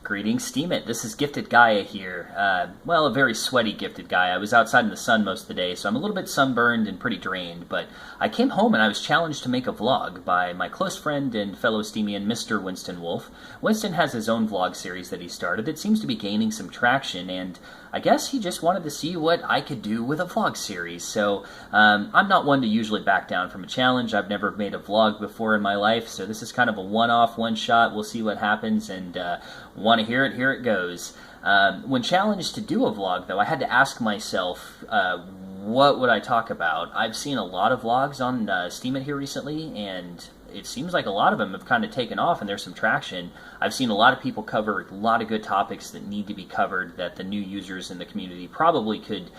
Greetings, Steam It. This is Gifted Gaia here. Well, a very sweaty Gifted Gaia. I was outside in the sun most of the day, so I'm a little bit sunburned and pretty drained, but I came home and I was challenged to make a vlog by my close friend and fellow Steamian, Mr. Winston Wolf. Winston has his own vlog series that he started that seems to be gaining some traction, and I guess he just wanted to see what I could do with a vlog series. So I'm not one to usually back down from a challenge. I've never made a vlog before in my life, so this is kind of a one-off, one-shot. We'll see what happens, and want to hear it? Here it goes. When challenged to do a vlog, though, I had to ask myself, what would I talk about? I've seen a lot of vlogs on Steam It here recently, and it seems like a lot of them have kind of taken off and there's some traction. I've seen a lot of people cover a lot of good topics that need to be covered that the new users in the community probably could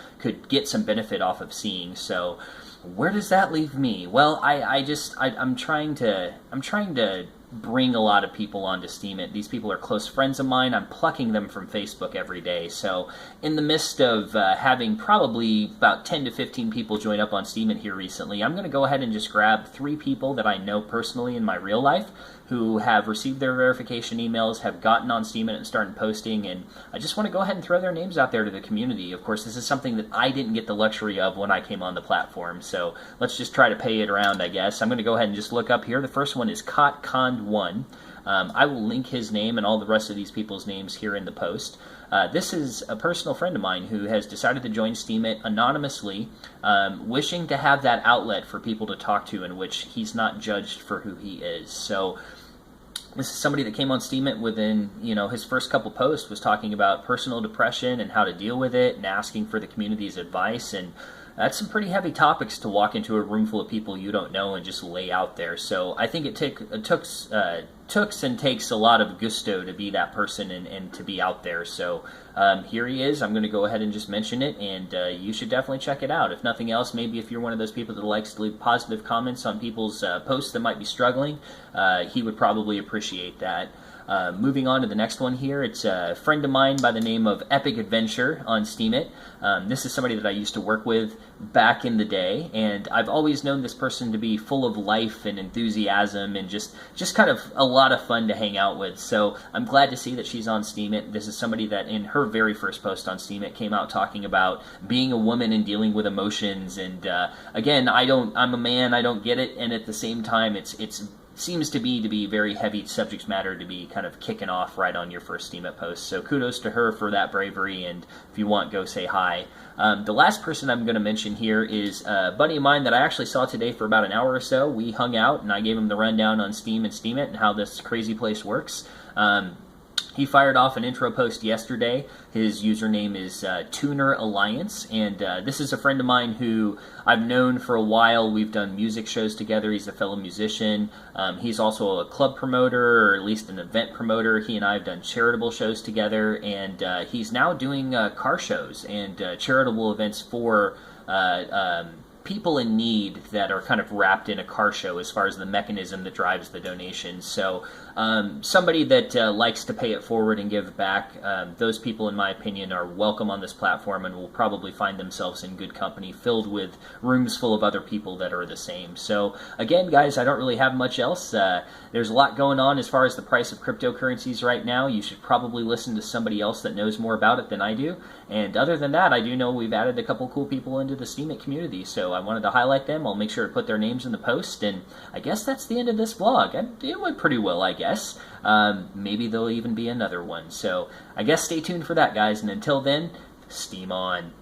get some benefit off of seeing. So where does that leave me? Well, I'm trying to bring a lot of people onto Steam It. These people are close friends of mine. I'm plucking them from Facebook every day. So in the midst of having probably about 10 to 15 people join up on Steam It here recently, I'm going to go ahead and just grab 3 people that I know personally in my real life who have received their verification emails, have gotten on Steam It and started posting, and I just want to go ahead and throw their names out there to the community. Of course, this is something that I didn't get the luxury of when I came on the platform, so let's just try to pay it around, I guess. I'm going to go ahead and just look up here. The first one is KotKond1. I will link his name and all the rest of these people's names here in the post. This is a personal friend of mine who has decided to join Steam It anonymously, wishing to have that outlet for people to talk to in which he's not judged for who he is. So this is somebody that came on Steam It within, his first couple posts was talking about personal depression and how to deal with it and asking for the community's advice, and that's some pretty heavy topics to walk into a room full of people you don't know and just lay out there. So I think it took and takes a lot of gusto to be that person and to be out there. So here he is. I'm going to go ahead and just mention it, and you should definitely check it out. If nothing else, maybe if you're one of those people that likes to leave positive comments on people's posts that might be struggling, he would probably appreciate that. Moving on to the next one here, it's a friend of mine by the name of Epic Adventure on Steam It. This is somebody that I used to work with back in the day, and I've always known this person to be full of life and enthusiasm and just kind of a lot of fun to hang out with. So I'm glad to see that she's on Steam It. This is somebody that in her very first post on Steam It came out talking about being a woman and dealing with emotions, and again, I'm a man, I don't get it, and at the same time it seems to be very heavy subject matter to be kind of kicking off right on your first Steam It post. So kudos to her for that bravery, and if you want, go say hi. The last person I'm going to mention here is a buddy of mine that I actually saw today for about an hour or so. We hung out, and I gave him the rundown on Steam and Steam It and how this crazy place works. He fired off an intro post yesterday. His username is Tuner Alliance, and this is a friend of mine who I've known for a while. We've done music shows together. He's a fellow musician. He's also a club promoter, or at least an event promoter. He and I have done charitable shows together, and he's now doing car shows and charitable events for people in need that are kind of wrapped in a car show as far as the mechanism that drives the donations. So somebody that likes to pay it forward and give back, those people, in my opinion, are welcome on this platform and will probably find themselves in good company filled with rooms full of other people that are the same. So again, guys, I don't really have much else. There's a lot going on as far as the price of cryptocurrencies right now. You should probably listen to somebody else that knows more about it than I do. And other than that, I do know we've added a couple cool people into the Steam It community, so I wanted to highlight them. I'll make sure to put their names in the post, and I guess that's the end of this vlog. It went pretty well, I guess. Maybe there'll even be another one. So I guess stay tuned for that, guys, and until then, steam on.